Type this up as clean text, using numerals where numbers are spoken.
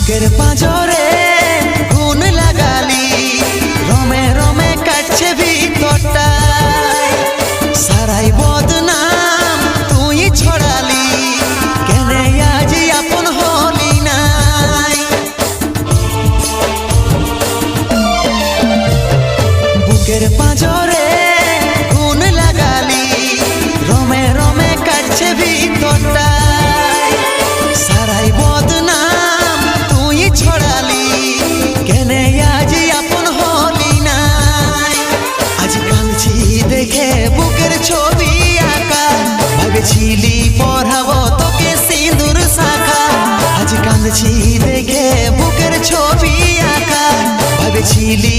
বুকের পাঁজরে গুণ লাগালি, রমে রমে কাটছে ভিতরটা, সারাই বদনাম তুই ছড়ালি, কেনে আজ আপন হলি নাই। বুকের পাঁজরে গুণ লাগালি, রমে রমে কাটছে ভিতরটা, সারাই বদনাম তুই ছড়ালি, কেনে আজ আপন হলি নাই। আজ কাঁদছি দেখে বুকের ছবি আঁকা, ভেবেছিলি পড়াবো তোকে সিঁদুর শাখা। আজ কাঁদছি দেখে বুকের ছবি আঁকা, ভেবেছিলি